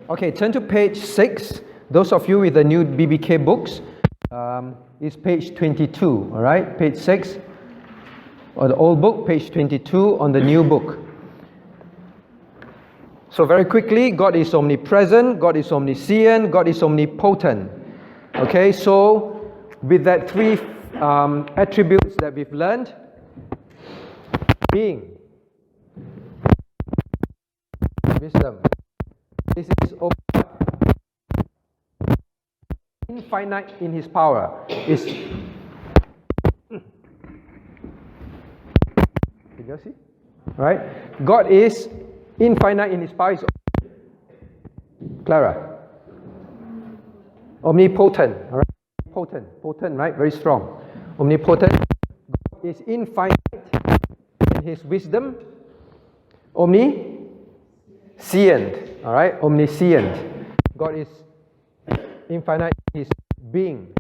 Okay, turn to page 6. Those of you with the new BBK books, it's page 22, all right? Page 6, or the old book, page 22 on the new book. So very quickly, God is omnipresent, God is omniscient, God is omnipotent. Okay, so with that three attributes that we've learned, being, wisdom, this is infinite in His power. Did you see? Right? God is infinite in His power. Clara. Omnipotent. All right? Potent, right? Very strong. Omnipotent. God is infinite in His wisdom. Omniscient. All right? Omniscient. God is infinite in His being.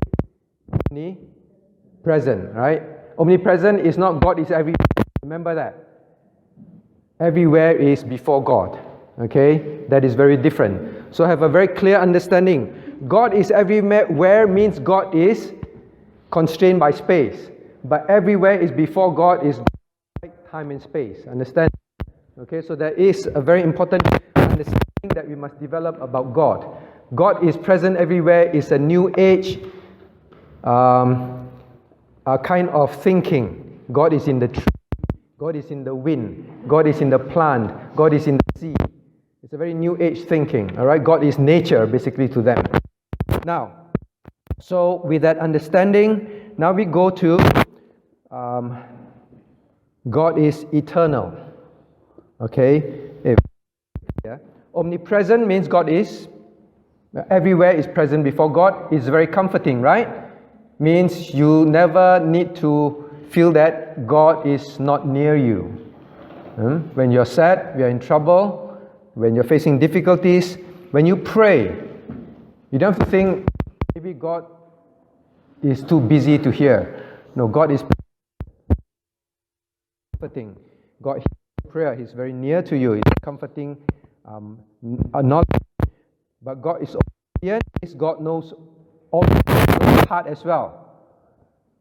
Omnipresent. Right? Omnipresent is not God is everywhere. Remember that. Everywhere is before God. Okay? That is very different. So have a very clear understanding. God is everywhere means God is constrained by space. But everywhere is before God is time and space. Understand? Okay, so there is a very important understanding that we must develop about God. God is present everywhere is a new age a kind of thinking. God is in the tree. God is in the wind. God is in the plant. God is in the sea. It's a very new age thinking. All right, God is nature basically to them. Now, so with that understanding, now we go to God is eternal. Okay, omnipresent means God is everywhere is present before God. It's very comforting, right? Means you never need to feel that God is not near you. When you're sad, you're in trouble, when you're facing difficulties, when you pray, you don't have to think maybe God is too busy to hear. No, God is comforting. God hears prayer. He's very near to you. He's comforting knowledge. But God is omniscient. God knows all your heart as well.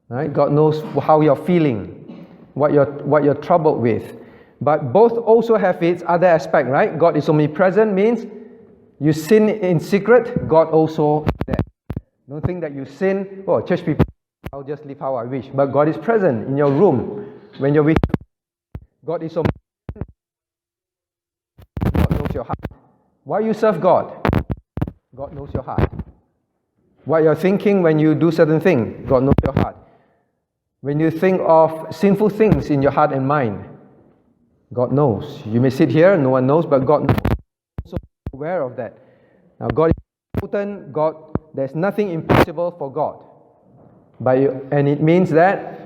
Right? God knows how you're feeling, what you're troubled with. But both also have its other aspect, right? God is omnipresent means you sin in secret, God also is there. Don't think that you sin, church people, I'll just live how I wish. But God is present in your room when you're with God is omnipresent. God knows your heart. Why you serve God? God knows your heart. What you're thinking when you do certain things, God knows your heart. When you think of sinful things in your heart and mind, God knows. You may sit here, no one knows, but God knows. So aware of that. Now God is potent. God, there's nothing impossible for God. And it means that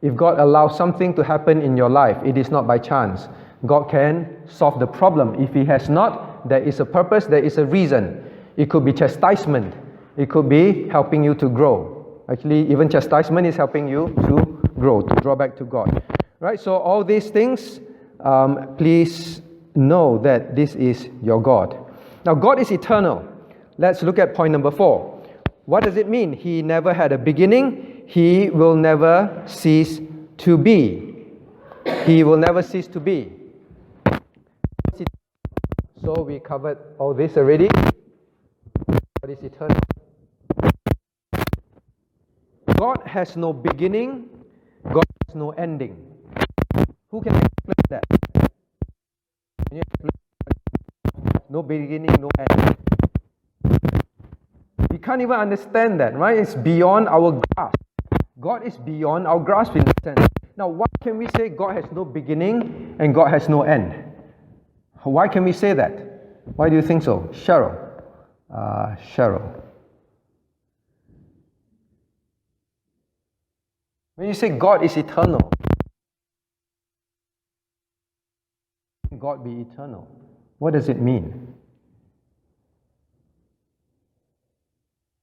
if God allows something to happen in your life, it is not by chance. God can solve the problem. If He has not, there is a purpose, there is a reason. It could be chastisement. It could be helping you to grow. Actually, even chastisement is helping you to grow, to draw back to God. Right? So all these things, please know that this is your God. Now, God is eternal. Let's look at point number 4. What does it mean? He never had a beginning. He will never cease to be. He will never cease to be. So we covered all this already. God is eternal. God has no beginning. God has no ending. Who can explain that? Can you explain? No beginning, no end. We can't even understand that, right? It's beyond our grasp. God is beyond our grasp in that sense. Now, why can we say God has no beginning and God has no end? Why can we say that? Why do you think so? Cheryl. When you say God is eternal, God be eternal, what does it mean?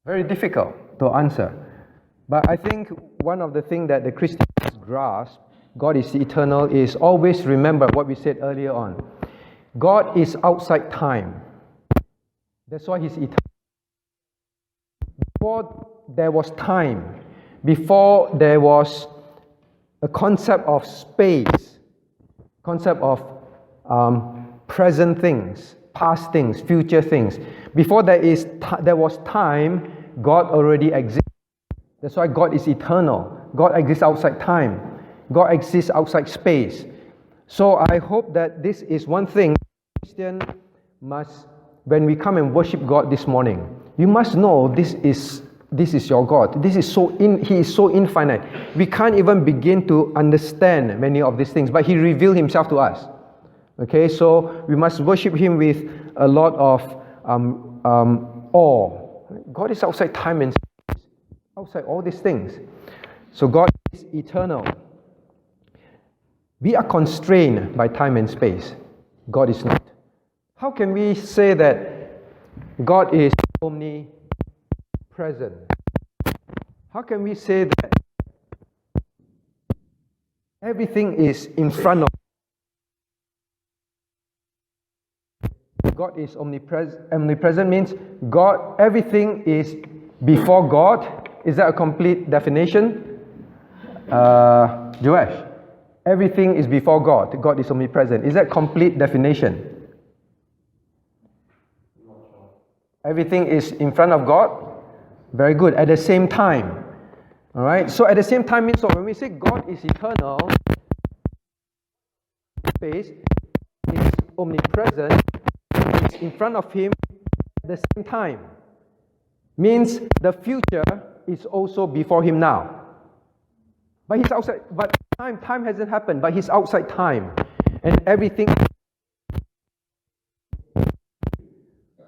Very difficult to answer. But I think one of the things that the Christians grasp, God is eternal, is always remember what we said earlier on. God is outside time. That's why He's eternal. Before there was time, before there was a concept of space, concept of present things, past things, future things. Before there was time, God already exists. That's why God is eternal. God exists outside time. God exists outside space. So I hope that this is one thing Christian must, when we come and worship God this morning, you must know this is your God. He is so infinite. We can't even begin to understand many of these things, but He revealed Himself to us. Okay, so we must worship Him with a lot of awe. God is outside time and space, outside all these things. So God is eternal. We are constrained by time and space. God is not. How can we say that God is omnipresent? How can we say that everything is in front of God is omnipresent? Omnipresent means God, everything is before God. Is that a complete definition? Joash, everything is before God. God is omnipresent. Is that complete definition? Everything is in front of God? Very good. At the same time. Alright? So at the same time means, so when we say God is eternal, space is omnipresent, it's in front of Him at the same time. Means the future is also before Him now. But He's outside, but time hasn't happened, but He's outside time. And everything.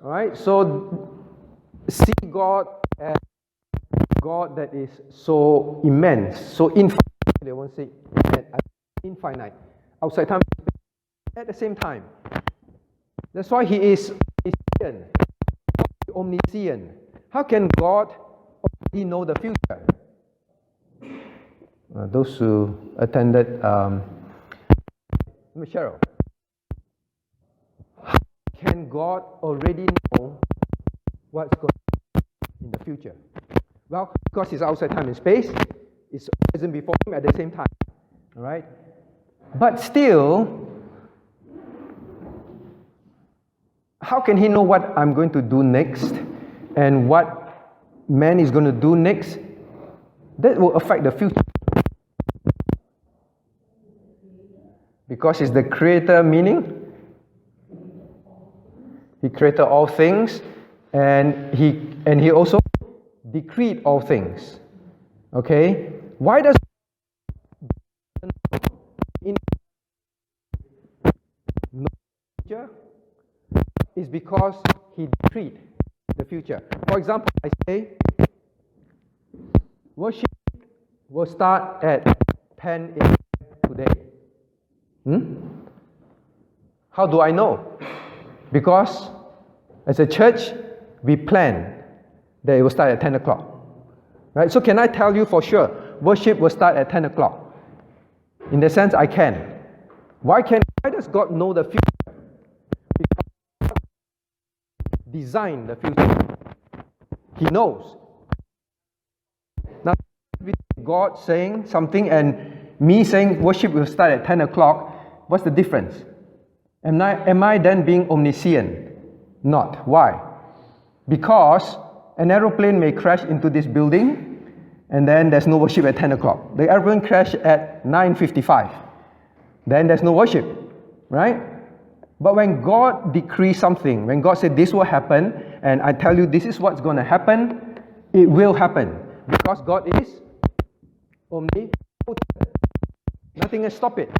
Alright, so see God as God that is so immense, so infinite. They won't say infinite. Outside time at the same time. That's why He is omniscient. How can God already know the future? Those who attended Cheryl. How can God already know what's going on in the future? Well, because He's outside time and space, it's present before Him at the same time. Alright? But still, how can He know what I'm going to do next and what man is going to do next? That will affect the future. Because He's the creator, meaning He created all things, and He also decreed all things. Okay? Why does in no future? Is because He decreed the future. For example, I say worship will start at 10 a.m. today. How do I know? Because as a church, we plan that it will start at 10 o'clock. Right? So can I tell you for sure, worship will start at 10 o'clock? In the sense, I can. Why does God know the future? Because God designed the future. He knows. Now, God saying something and me saying worship will start at 10 o'clock, what's the difference? Am I then being omniscient? Not. Why? Because an aeroplane may crash into this building and then there's no worship at 10 o'clock. The aeroplane crashed at 9:55. Then there's no worship. Right? But when God decrees something, when God said this will happen, and I tell you this is what's going to happen, it will happen. Because God is omnipotent. Nothing can stop it.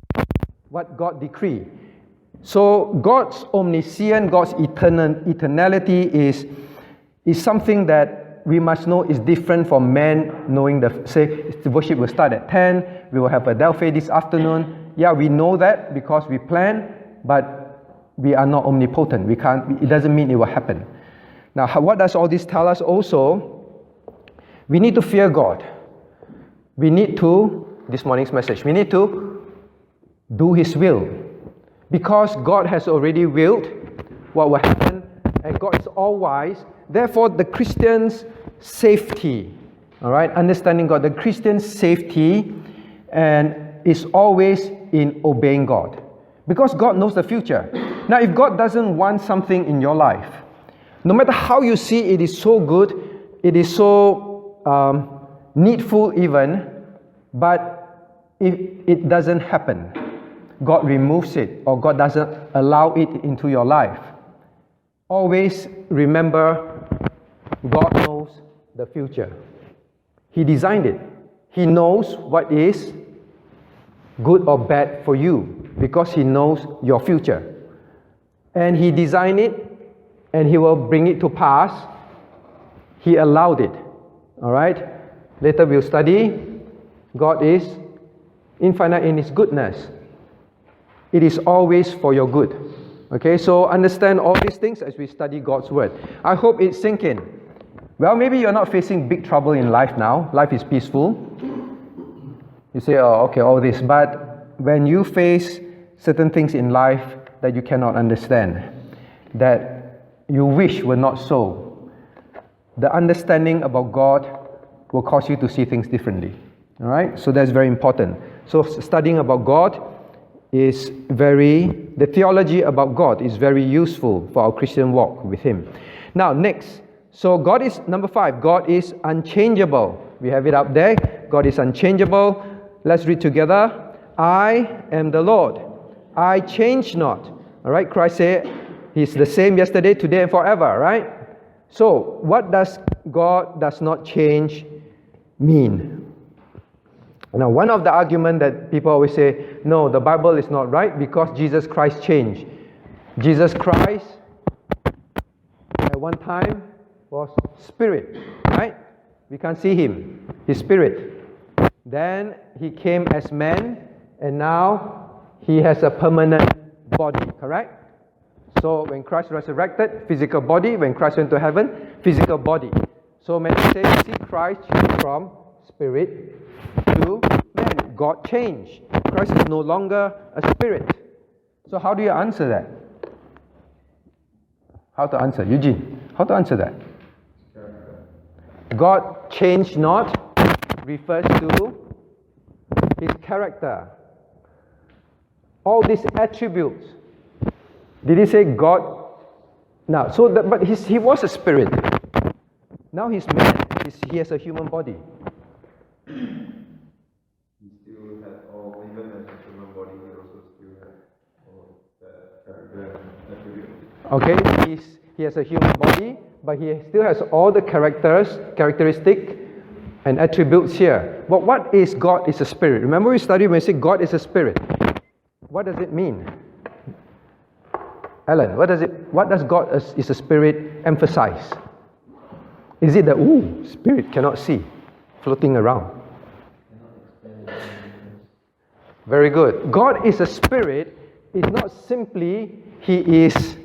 What God decreed. So God's omniscience, God's eternality is something that we must know is different from man knowing the worship will start at 10, we will have a Delphi this afternoon. Yeah, we know that because we plan, but we are not omnipotent. It doesn't mean it will happen. Now, what does all this tell us also? We need to fear God. We need to, this morning's message, we need to do His will. Because God has already willed what will happen, and God is all-wise. Therefore, the Christian's safety, all right, understanding God, the Christian's safety and is always in obeying God. Because God knows the future. Now, if God doesn't want something in your life, no matter how you see it is so good, it is so needful even, but if it doesn't happen, God removes it or God doesn't allow it into your life, always remember God knows the future. He designed it. He knows what is good or bad for you because He knows your future. And He designed it and He will bring it to pass. He allowed it. Alright? Later we'll study. God is infinite in His goodness. It is always for your good. Okay, so understand all these things as we study God's Word. I hope it sink in. Well, maybe you're not facing big trouble in life now. Life is peaceful. You say, oh, okay, all this. But when you face certain things in life that you cannot understand, that you wish were not so, the understanding about God will cause you to see things differently. All right? So that's very important. So studying about God is the theology about God is very useful for our Christian walk with Him. Now, next. So God is, number 5, God is unchangeable. We have it up there. God is unchangeable. Let's read together. I am the Lord. I change not. All right? Christ said He's the same yesterday, today, and forever, right? So, what does God does not change mean? Now, one of the arguments that people always say, no, the Bible is not right because Jesus Christ changed. Jesus Christ, at one time, was Spirit, right? We can't see Him. He's Spirit. Then He came as man, and now He has a permanent body, correct? So, when Christ resurrected, physical body. When Christ went to heaven, physical body. So, when we say, see Christ changed from Spirit to man. God changed. Christ is no longer a spirit. So how do you answer that? How to answer? Eugene, how to answer that? God changed not refers to His character. All these attributes. Did He say God? Now, but He was a spirit. Now He's man. He has a human body. He still has all, even as a human body, He also still has all the attributes. Okay, he has a human body, but He still has all the characteristic and attributes here. But what is God is a spirit? Remember we studied when we say God is a spirit. What does it mean? Alan, what does God is a spirit emphasize? Is it that, spirit cannot see, floating around? Very good. God is a spirit. It's not simply He is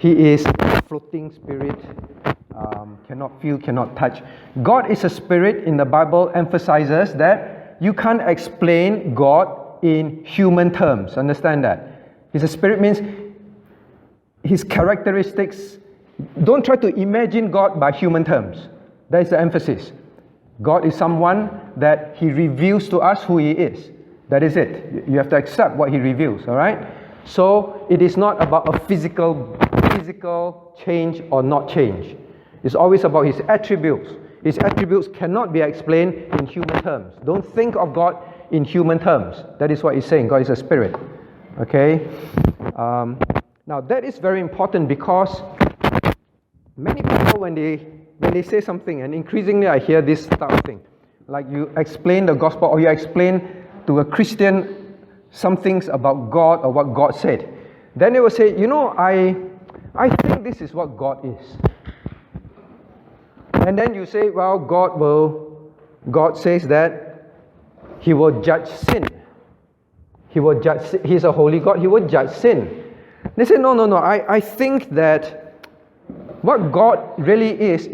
a floating spirit, cannot feel, cannot touch. God is a spirit in the Bible emphasizes that you can't explain God in human terms. Understand that? He's a spirit means His characteristics. Don't try to imagine God by human terms. That is the emphasis. God is someone that He reveals to us who He is. That is it. You have to accept what He reveals, all right? So it is not about a physical change or not change. It's always about His attributes. His attributes cannot be explained in human terms. Don't think of God in human terms. That is what He's saying. God is a spirit. Okay? Now that is very important because many people when they say something, and increasingly I hear this type of thing, like you explain the gospel or you explain to a Christian some things about God or what God said. Then they will say, I think this is what God is. And then you say, well, God says that He will judge sin. He's a holy God, He will judge sin. They say, no, I think that what God really is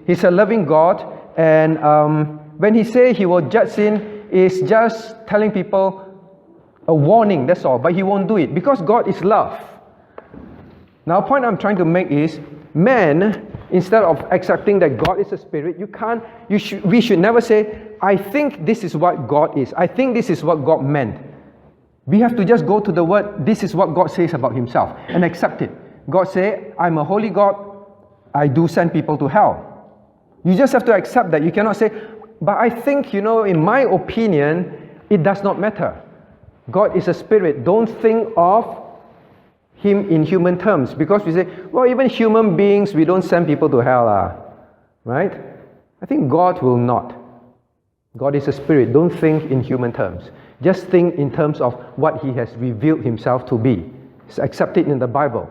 He's a loving God, and when He says He will judge sin, is just telling people a warning, that's all, but He won't do it because God is love. Now, the point I'm trying to make is man, instead of accepting that God is a spirit, we should never say, I think this is what God is. I think this is what God meant. We have to just go to the word, this is what God says about himself, and accept it. God say, I'm a holy God, I do send people to hell. You just have to accept that. You cannot say, but I think, in my opinion, it does not matter. God is a spirit. Don't think of him in human terms, because we say, well, even human beings, we don't send people to hell, right? I think God will not. God is a spirit. Don't think in human terms. Just think in terms of what he has revealed himself to be. It's accepted in the Bible.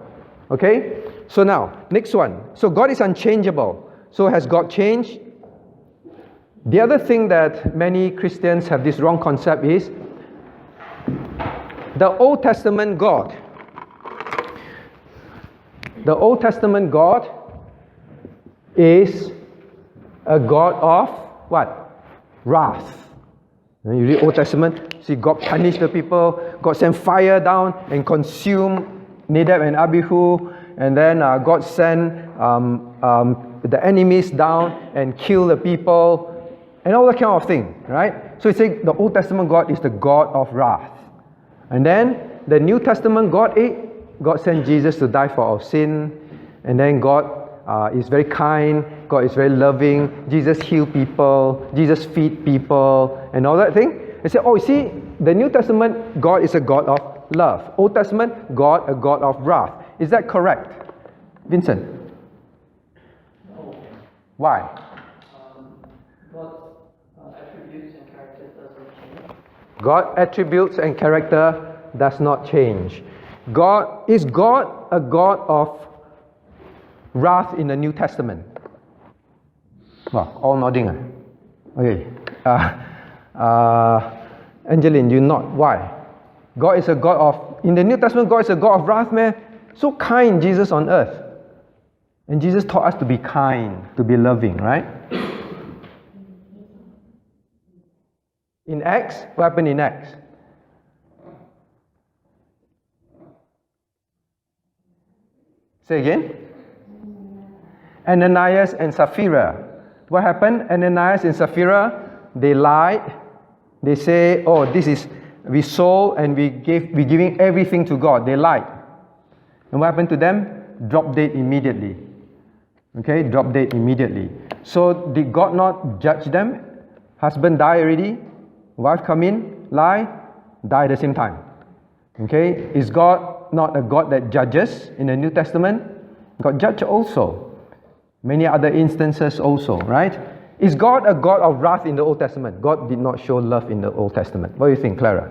Okay? So now, next one. So God is unchangeable. So has God changed? The other thing that many Christians have this wrong concept is the Old Testament God. The Old Testament God is a God of what? Wrath. When you read Old Testament, see God punish the people, God sent fire down and consume Nadab and Abihu, and then God sent the enemies down and kill the people, and all that kind of thing, right? So it's saying the Old Testament God is the God of wrath. And then the New Testament God sent Jesus to die for our sin, and then God is very kind, God is very loving, Jesus healed people, Jesus feed people, and all that thing. They say, oh, you see, the New Testament God is a God of love. Old Testament God, a God of wrath. Is that correct? Vincent? No. Why? God's attributes and character doesn't change. God attributes and character does not change. Is God a God of wrath in the New Testament? Well, all nodding. Okay. Angeline, you nod. Why? God is a God of, in the New Testament, God is a God of wrath, man. So kind, Jesus on earth. And Jesus taught us to be kind, to be loving, right? In Acts, what happened in Acts? Say again. Ananias and Sapphira. What happened? Ananias and Sapphira, they lied. They say, oh, we sold and we're giving everything to God. They lied. And what happened to them? Drop dead immediately. Okay, drop dead immediately. So did God not judge them? Husband died already. Wife come in, lie, die at the same time. Okay, is God not a God that judges in the New Testament? God judged also. Many other instances also, right? Is God a God of wrath in the Old Testament? God did not show love in the Old Testament. What do you think, Clara?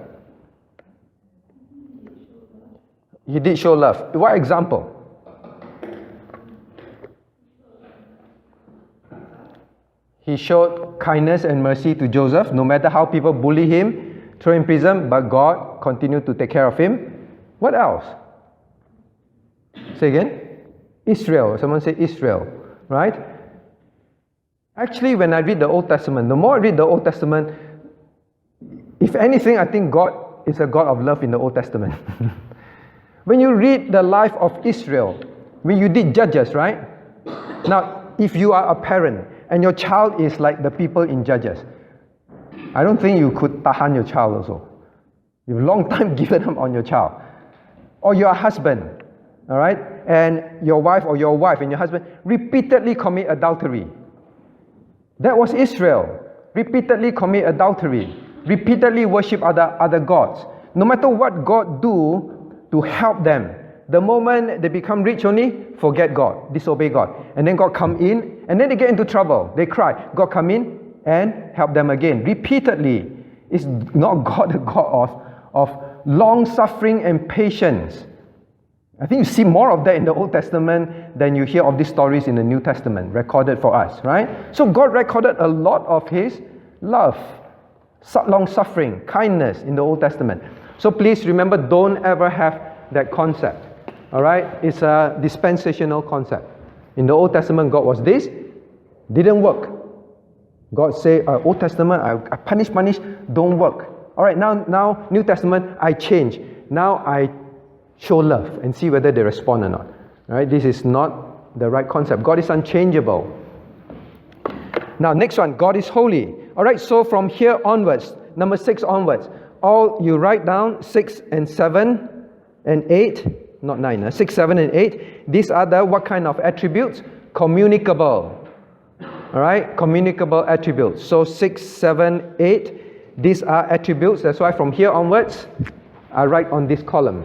He did show love. What example? He showed kindness and mercy to Joseph, no matter how people bully him, throw him in prison, but God continued to take care of him. What else? Say again? Israel. Someone say Israel, right? Actually, when I read the Old Testament, the more I read the Old Testament, if anything, I think God is a God of love in the Old Testament. When you read the life of Israel, when you did Judges, right? Now, if you are a parent and your child is like the people in Judges, I don't think you could tahan your child also. You've long time given up on your child. Or your husband, all right? And your wife and your husband repeatedly commit adultery. That was Israel. Repeatedly commit adultery. Repeatedly worship other gods. No matter what God do to help them, the moment they become rich only, forget God, disobey God. And then God come in, and then they get into trouble. They cry. God come in and help them again. Repeatedly. It's not God a God of long-suffering and patience. I think you see more of that in the Old Testament than you hear of these stories in the New Testament, recorded for us, right? So God recorded a lot of His love, long-suffering, kindness in the Old Testament. So please remember, don't ever have that concept, all right? It's a dispensational concept. In the Old Testament, God was this, didn't work. God say, Old Testament, I punish, don't work. All right, now New Testament, I change. Now I show love and see whether they respond or not. All right, this is not the right concept. God is unchangeable. Now, next one, God is holy. All right, so from here onwards, number 6 onwards, all you write down 6 and 7 and 8, not 9, 6, 7 and 8. These are the what kind of attributes? Communicable. All right, communicable attributes. So 6, 7, 8, these are attributes. That's why from here onwards, I write on this column.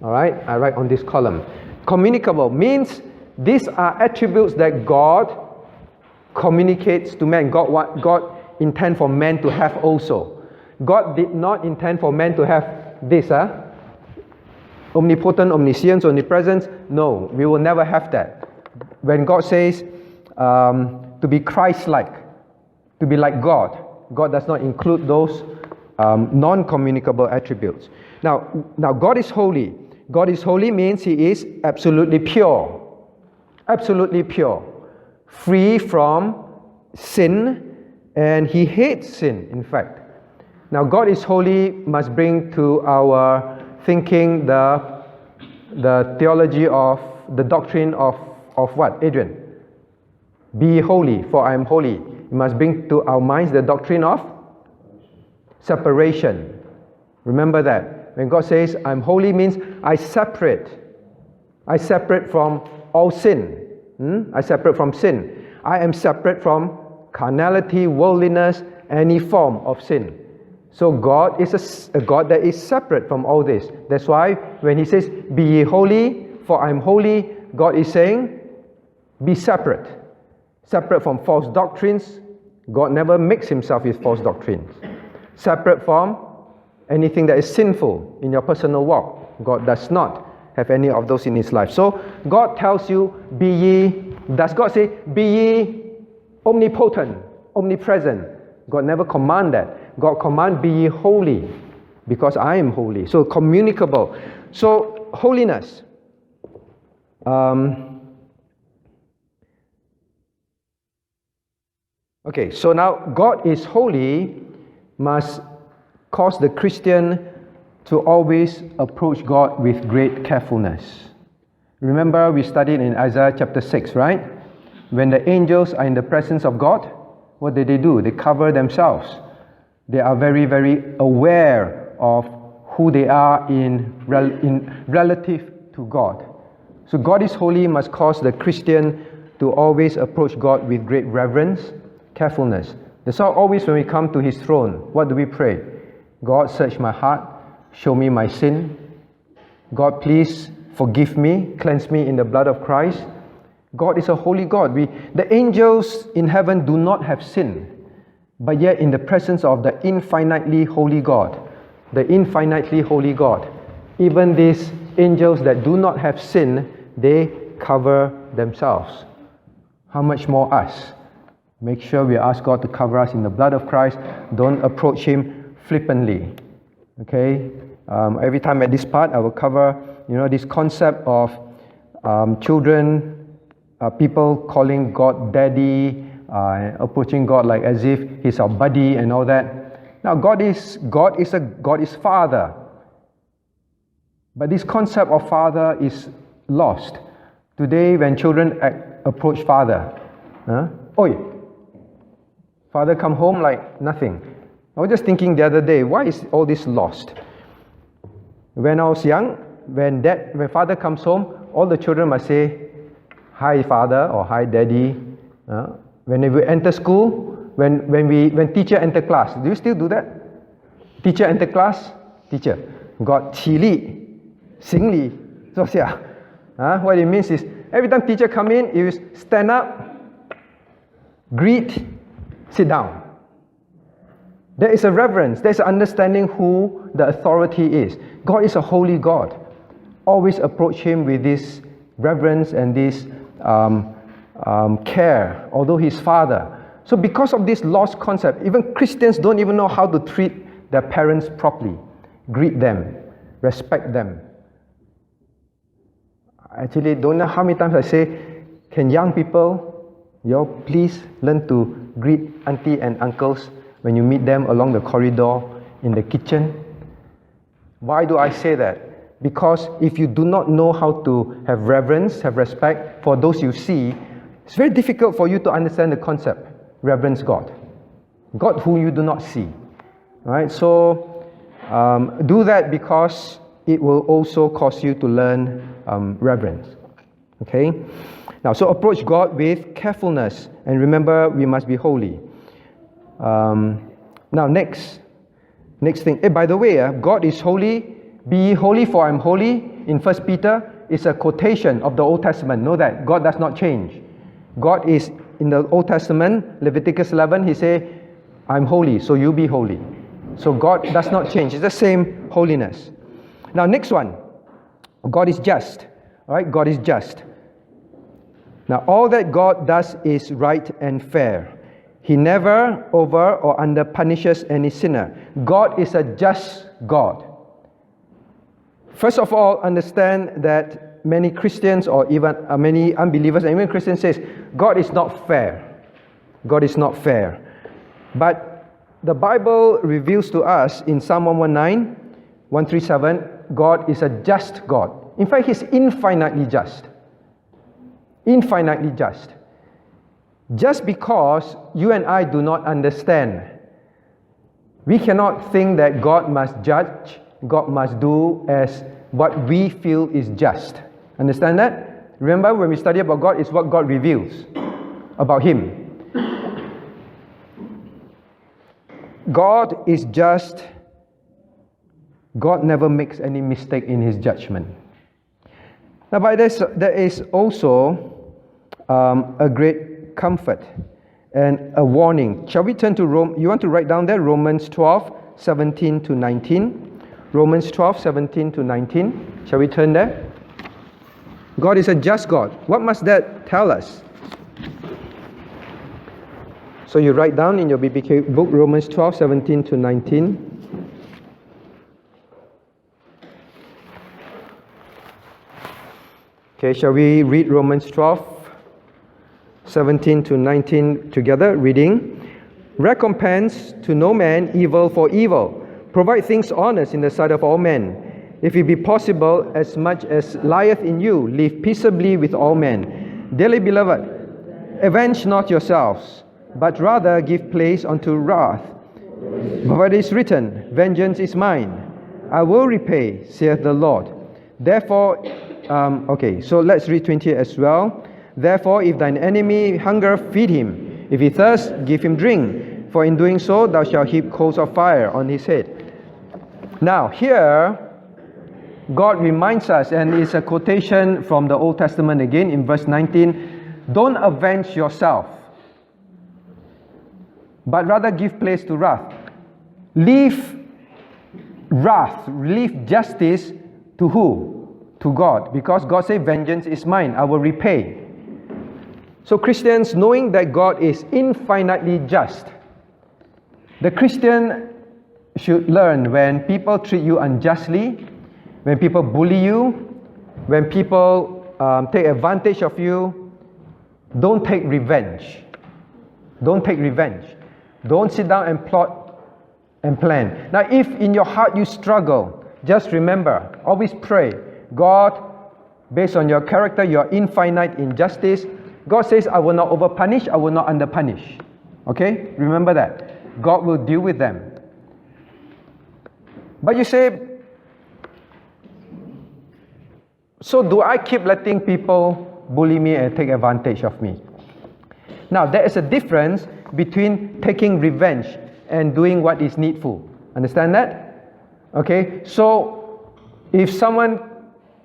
All right, I write on this column. Communicable means these are attributes that God communicates to man. God intend for man to have also. God did not intend for man to have this, omnipotent, omniscience, omnipresence. No, we will never have that. When God says to be Christ-like, to be like God, God does not include those non-communicable attributes. Now God is holy. God is holy means He is absolutely pure. Absolutely pure. Free from sin, and He hates sin, in fact. Now, God is holy must bring to our thinking the theology of the doctrine of what, Adrian? Be ye holy, for I am holy. It must bring to our minds the doctrine of separation. Remember that. When God says, I'm holy, means I separate from all sin. I separate from sin. I am separate from carnality, worldliness, any form of sin. So God is a God that is separate from all this. That's why when He says, be ye holy, for I am holy, God is saying, be separate. Separate from false doctrines. God never mixes Himself with false doctrines. Separate from anything that is sinful in your personal walk. God does not have any of those in His life. So God tells you, be ye, does God say, be ye omnipotent, omnipresent? God never command that. God command, be ye holy, because I am holy. So communicable. So holiness. Okay, so now God is holy must cause the Christian to always approach God with great carefulness. Remember we studied in Isaiah chapter 6, right? When the angels are in the presence of God, what do? They cover themselves. They are very, very aware of who they are in relative to God. So God is holy must cause the Christian to always approach God with great reverence, carefulness. That's why always when we come to His throne, what do we pray? God, search my heart, show me my sin. God, please forgive me, cleanse me in the blood of Christ. God is a holy God. The angels in heaven do not have sin, but yet in the presence of the infinitely holy God, even these angels that do not have sin, they cover themselves. How much more us? Make sure we ask God to cover us in the blood of Christ. Don't approach Him flippantly. Okay? Every time at this part, I will cover, this concept of children, people calling God daddy, approaching God like as if He's our buddy and all that. Now, God is Father. But this concept of Father is lost. Today, when children approach Father, oi, Father come home like nothing. I was just thinking the other day, why is all this lost? When I was young, when Father comes home, all the children must say, hi Father or hi Daddy. When we enter school, when teacher enter class, do you still do that? Teacher enter class, teacher, God 起立, 行礼, 坐下. What it means is, every time teacher come in, you stand up, greet, sit down. There is a reverence, there is an understanding who the authority is. God is a holy God. Always approach Him with this reverence and this care, although He's Father. So because of this lost concept, even Christians don't even know how to treat their parents properly. Greet them, respect them. I actually don't know how many times I say, can young people, please learn to greet auntie and uncles when you meet them along the corridor, in the kitchen. Why do I say that? Because if you do not know how to have reverence, have respect for those you see, it's very difficult for you to understand the concept, reverence God. God whom you do not see. Right? So do that, because it will also cause you to learn reverence. Okay? Now, so approach God with carefulness, and remember, we must be holy. Now, next thing. By the way, God is holy. Be ye holy, for I am holy. In 1 Peter, it's a quotation of the Old Testament. Know that God does not change. God is, in the Old Testament, Leviticus 11, he say, I'm holy, so you be holy. So God does not change. It's the same holiness. Now, next one. God is just. All right, God is just. Now, all that God does is right and fair. He never over or under punishes any sinner. God is a just God. First of all, understand that many Christians, or even many unbelievers, and even Christians, says God is not fair. God is not fair. But the Bible reveals to us in Psalm 119, 137, God is a just God. In fact, He's infinitely just. Infinitely just. Just because you and I do not understand, we cannot think that God must judge, God must do as what we feel is just. Understand that? Remember, when we study about God, it's what God reveals about Him. God is just. God never makes any mistake in His judgment. Now, by this, there is also a great comfort and a warning. Shall we turn to Rome? You want to write down there Romans 12, 17 to 19. Romans 12, 17 to 19. Shall we turn there? God is a just God. What must that tell us? So you write down in your BPK book Romans 12, 17 to 19. Okay, shall we read Romans 12, 17 to 19 together? Reading. Recompense to no man evil for evil. Provide things honest in the sight of all men. If it be possible, as much as lieth in you, live peaceably with all men. Dearly beloved, avenge not yourselves, but rather give place unto wrath. For it is written, vengeance is mine, I will repay, saith the Lord. Therefore, so let's read 20 as well. Therefore, if thine enemy hunger, feed him. If he thirst, give him drink. For in doing so, thou shalt heap coals of fire on his head. Now, here, God reminds us, and it's a quotation from the Old Testament again in verse 19, don't avenge yourself, but rather give place to wrath. Leave wrath, leave justice to who? To God. Because God said, vengeance is mine, I will repay. So Christians, knowing that God is infinitely just, the Christian should learn when people treat you unjustly, when people bully you, when people take advantage of you, don't take revenge. Don't take revenge. Don't sit down and plot and plan. Now, if in your heart you struggle, just remember, always pray, God, based on your character, you are infinite in justice. God says, I will not overpunish, I will not underpunish. Okay? Remember that. God will deal with them. But you say, so do I keep letting people bully me and take advantage of me? Now, there is a difference between taking revenge and doing what is needful. Understand that? Okay? So, if someone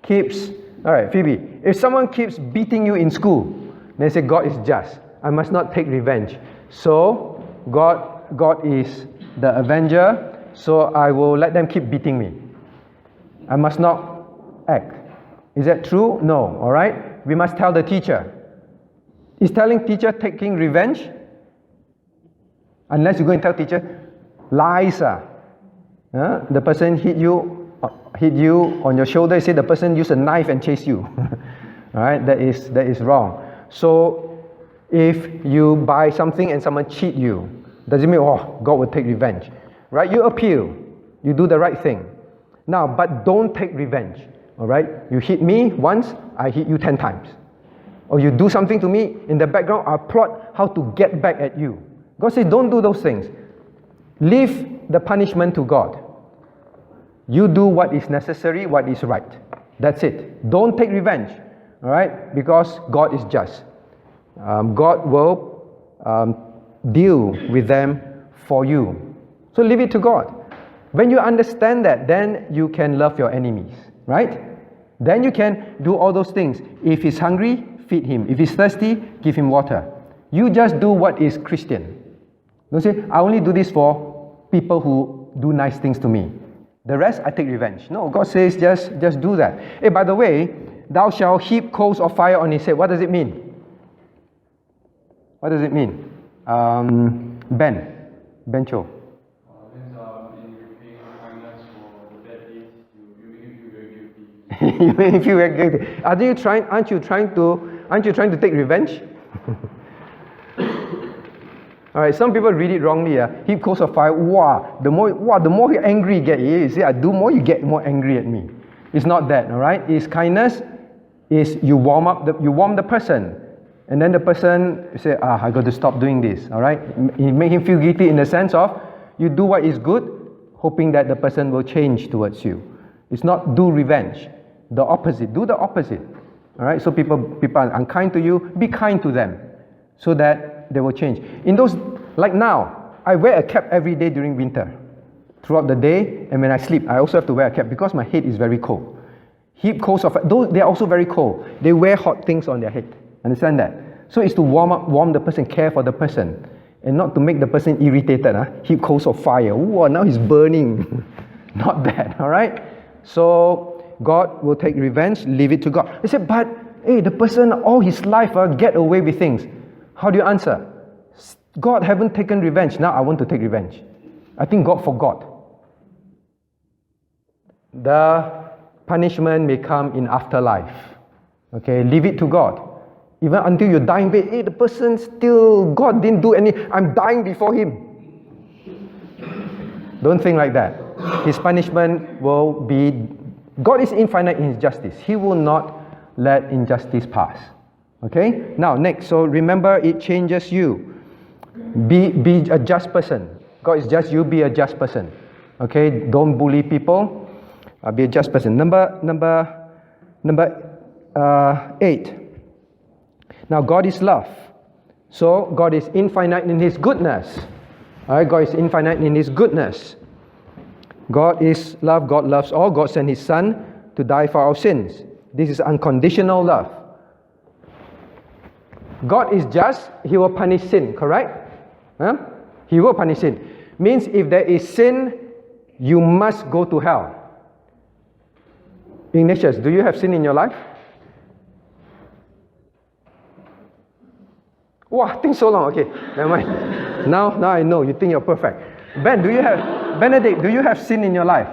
keeps, alright, Phoebe, if someone keeps beating you in school, they say, God is just. I must not take revenge. So, God is the avenger, so I will let them keep beating me. I must not act. Is that true? No. Alright? We must tell the teacher. Is telling teacher taking revenge? Unless you go and tell teacher, lies. The person hit you on your shoulder, you say the person used a knife and chased you. Alright? That is wrong. So, if you buy something and someone cheat you, doesn't mean, God will take revenge. Right? You appeal. You do the right thing. Now, but don't take revenge. All right? You hit me once, I hit you 10 times. Or you do something to me, in the background, I plot how to get back at you. God says, don't do those things. Leave the punishment to God. You do what is necessary, what is right. That's it. Don't take revenge. All right? Because God is just. God will deal with them for you. So leave it to God. When you understand that, then you can love your enemies. Right? Then you can do all those things. If he's hungry, feed him. If he's thirsty, give him water. You just do what is Christian. Don't say, I only do this for people who do nice things to me. The rest, I take revenge. No, God says, just do that. Hey, by the way, thou shalt heap coals of fire on his head. What does it mean? What does it mean? Ben Cho. You make him feel very guilty. Aren't you trying to take revenge? All right, some people read it wrongly. Heap coals of fire. The more angry you get, you see, I do more, you get more angry at me. It's not that. All right, it's kindness. Is you warm the person, and then the person say, I got to stop doing this. All right, you make him feel guilty in the sense of you do what is good, hoping that the person will change towards you. It's not do revenge. The opposite. Do the opposite. All right. So people are unkind to you. Be kind to them, so that they will change. In those, like now, I wear a cap every day during winter, throughout the day, and when I sleep, I also have to wear a cap because my head is very cold. Heap coals of those, they are also very cold. They wear hot things on their head. Understand that? So it's to warm the person, care for the person, and not to make the person irritated. Heap coals of fire. Ooh, now he's burning. Not that. All right. So God will take revenge, leave it to God. They said, but hey, the person all his life get away with things. How do you answer? God haven't taken revenge. Now I want to take revenge. I think God forgot. The punishment may come in afterlife. Okay, leave it to God. Even until you die in bed, hey, the person still, God didn't do any, I'm dying before him. Don't think like that. His punishment will be, God is infinite in his justice. He will not let injustice pass. Okay? Now, next, so remember it changes you. Be a just person. God is just, you be a just person. Okay? Don't bully people. Be a just person. Number 8. Now, God is love. So, God is infinite in his goodness. Alright, God is infinite in his goodness. God is love. God loves all. God sent his Son to die for our sins. This is unconditional love. God is just. He will punish sin, correct? He will punish sin. Means if there is sin, you must go to hell. Ignatius, do you have sin in your life? Wow, think so long. Okay, never mind. Now I know. You think you're perfect. Benedict, do you have sin in your life?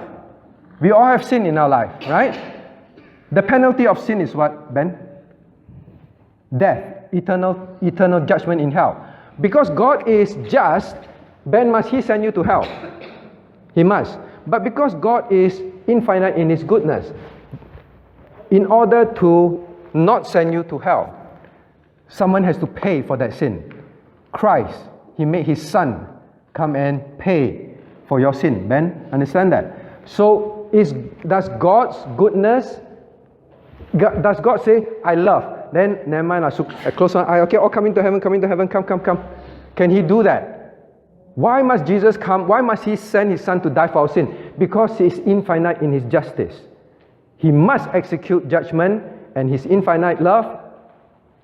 We all have sin in our life, right? The penalty of sin is what, Ben? Death. Eternal judgment in hell. Because God is just, Ben, must he send you to hell? He must. But because God is infinite in his goodness, in order to not send you to hell, someone has to pay for that sin. Christ, he made his Son come and pay for your sin. Ben, understand that? So, does God's goodness, does God say, I love? Then, never mind, I close one eye. Okay, all coming to heaven, come. Can he do that? Why must Jesus come? Why must he send his Son to die for our sin? Because he is infinite in his justice. He must execute judgment, and his infinite love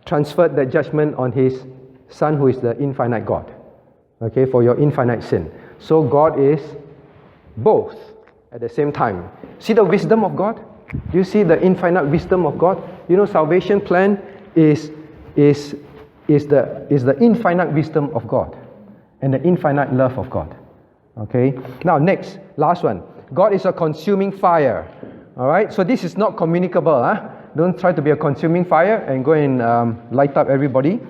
transferred that judgment on his Son, who is the infinite God. Okay, for your infinite sin. So God is both at the same time. See the wisdom of God? Do you see the infinite wisdom of God? You know, salvation plan is the infinite wisdom of God and the infinite love of God. Okay. Now next, last one. God is a consuming fire. All right. So this is not communicable. Don't try to be a consuming fire and go and light up everybody.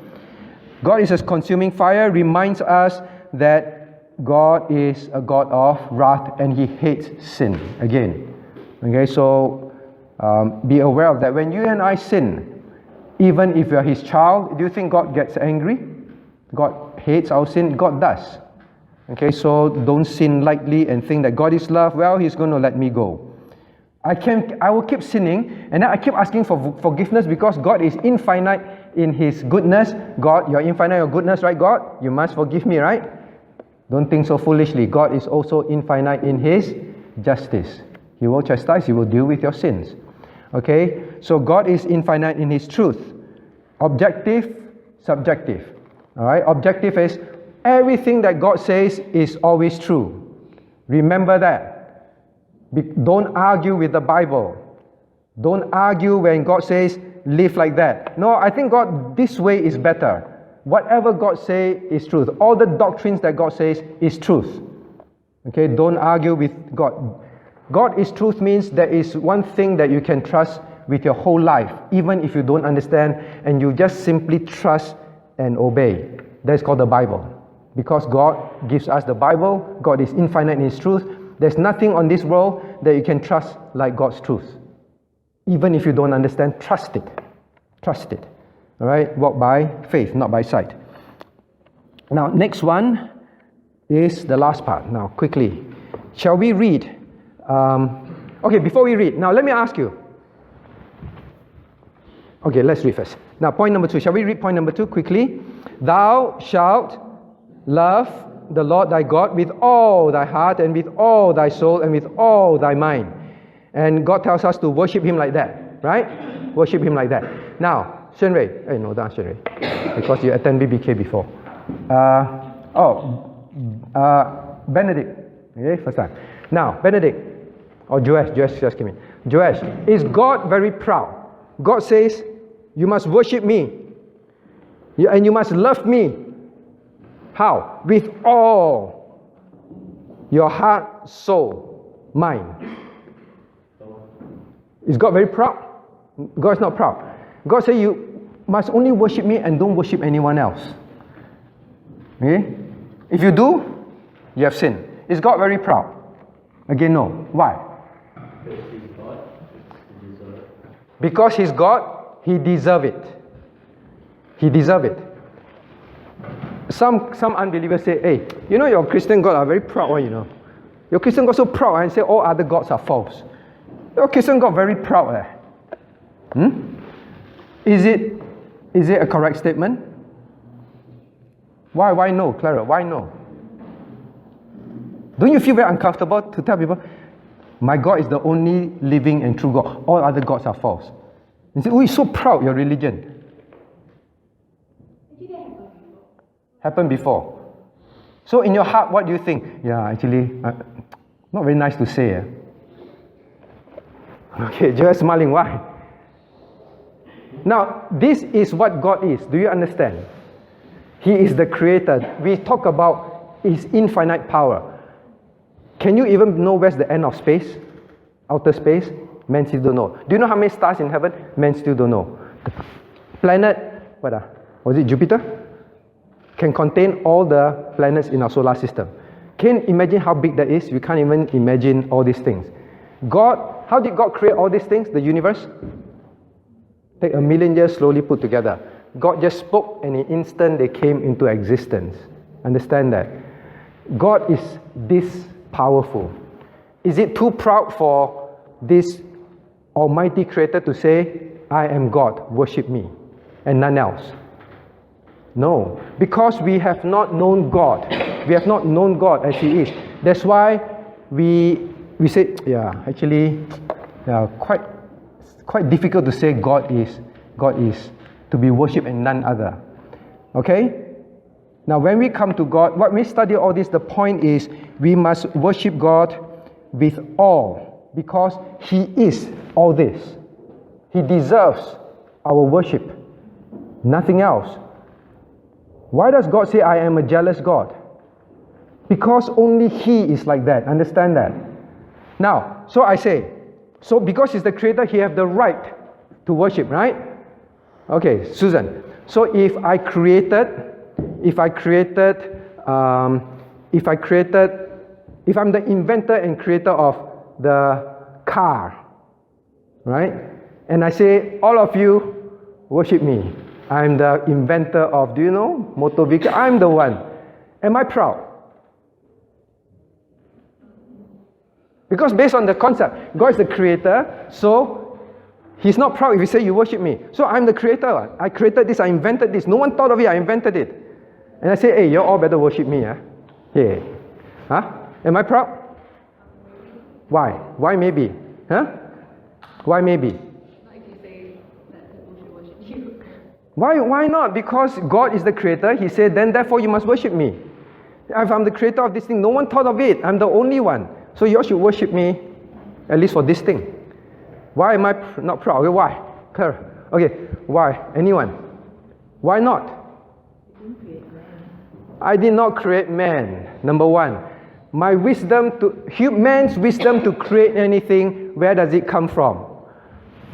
God is a consuming fire. Reminds us that God is a God of wrath and he hates sin. Again, Okay, so be aware of that. When you and I sin, even if you are His child, do you think God gets angry? God hates our sin? God does. Okay, so don't sin lightly and think that God is love. Well, He's going to let me go. I will keep sinning, and then I keep asking for forgiveness because God is infinite in His goodness. God, you're infinite in your goodness, right, God? You must forgive me, right? Don't think so foolishly. God is also infinite in His justice. He will chastise, He will deal with your sins. Okay? So God is infinite in His truth. Objective, subjective. Alright? Objective is everything that God says is always true. Remember that. Don't argue with the Bible. Don't argue when God says, live like that. No, I think God, this way is better. Whatever God says is truth. All the doctrines that God says is truth. Okay, don't argue with God. God is truth means there is one thing that you can trust with your whole life, even if you don't understand, and you just simply trust and obey. That's called the Bible. Because God gives us the Bible, God is infinite in His truth. There's nothing on this world that you can trust like God's truth. Even if you don't understand, trust it. Trust it. Alright? Walk by faith, not by sight. Now, next one is the last part. Now, quickly. Shall we read? Okay, before we read, now let me ask you. Okay, let's read first. Now, point number 2. Shall we read point number 2 quickly? Thou shalt love the Lord thy God with all thy heart and with all thy soul and with all thy mind. And God tells us to worship Him like that, right? Worship Him like that. Now, Shenrei, no, that's Shenrei, because you attended BBK before. Benedict, okay, first time. Now, Benedict, or Joash just came in. Joash, is God very proud? God says, you must worship me, and you must love me. How? With all your heart, soul, mind. Is God very proud? God is not proud. God says you must only worship me and don't worship anyone else. Okay? If you do, you have sinned. Is God very proud? Again, no. Why? Because He's God, He deserves it. He deserves it. Some unbelievers say, hey, you know your Christian God are very proud one, you know. Your Christian God so proud and say all other gods are false. Your Christian God very proud. Is it a correct statement? Why no, Clara? Why no? Don't you feel very uncomfortable to tell people, my God is the only living and true God. All other gods are false. You say, oh, you're so proud, your religion. Happened before. So in your heart, what do you think? Yeah, actually, not very nice to say. Okay, just smiling. Why? Now, this is what God is. Do you understand? He is the creator. We talk about His infinite power. Can you even know where's the end of space? Outer space? Men still don't know. Do you know how many stars in heaven? Men still don't know. The planet, was it Jupiter? Can contain all the planets in our solar system. Can you imagine how big that is? We can't even imagine all these things. God, how did God create all these things? The universe? Take 1 million years slowly put together. God just spoke and in an instant they came into existence. Understand that? God is this powerful. Is it too proud for this almighty creator to say, I am God, worship me, and none else? No, because we have not known God. We have not known God as He is. That's why we say, quite difficult to say God is to be worshipped and none other. Okay? Now when we come to God, when we study all this, the point is we must worship God with all, because He is all this. He deserves our worship. Nothing else. Why does God say, I am a jealous God? Because only He is like that. Understand that? Now, so I say, so because He's the creator, He has the right to worship, right? Okay, Susan. So if I'm the inventor and creator of the car, right? And I say, all of you worship me. I'm the inventor of, do you know, motor vehicle? I'm the one. Am I proud? Because based on the concept, God is the creator, so He's not proud if you say you worship me. So I'm the creator. I created this, I invented this. No one thought of it, I invented it. And I say, hey, you all better worship me. Yeah. Huh? Am I proud? Why? Why maybe? Huh? Why maybe? Not if you say that people should worship you. Why not? Because God is the creator. He said, then therefore you must worship me. If I'm the creator of this thing, no one thought of it. I'm the only one. So you all should worship me, at least for this thing. Why am I not proud? Okay, why? Clear. Okay, why? Anyone? Why not? You didn't create man. I did not create man. Number one. My wisdom man's wisdom to create anything, where does it come from?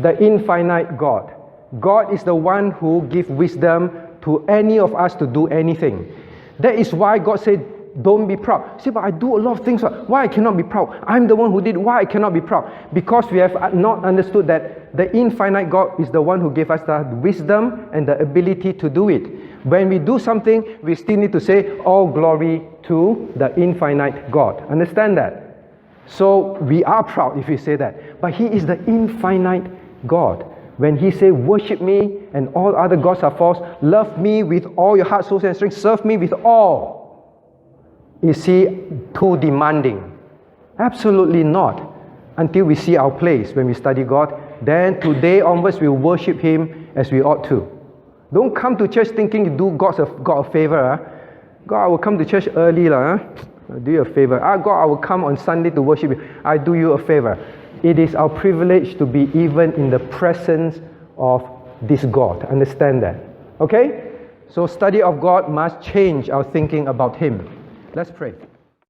The infinite God. God is the one who gives wisdom to any of us to do anything. That is why God said, don't be proud. See, but I do a lot of things. Why I cannot be proud? I'm the one who did. Why I cannot be proud? Because we have not understood that the infinite God is the one who gave us the wisdom and the ability to do it. When we do something, we still need to say, all glory to the infinite God. Understand that? So we are proud if we say that. But He is the infinite God. When He says, worship me and all other gods are false, love me with all your heart, soul, and strength, serve me with all. Is He too demanding? Absolutely not. Until we see our place when we study God, then today onwards we worship Him as we ought to. Don't come to church thinking you do God a favor. God, I will come to church early. I'll do you a favor. God, I will come on Sunday to worship you. I do you a favor. It is our privilege to be even in the presence of this God. Understand that? Okay? So study of God must change our thinking about Him. Let's pray.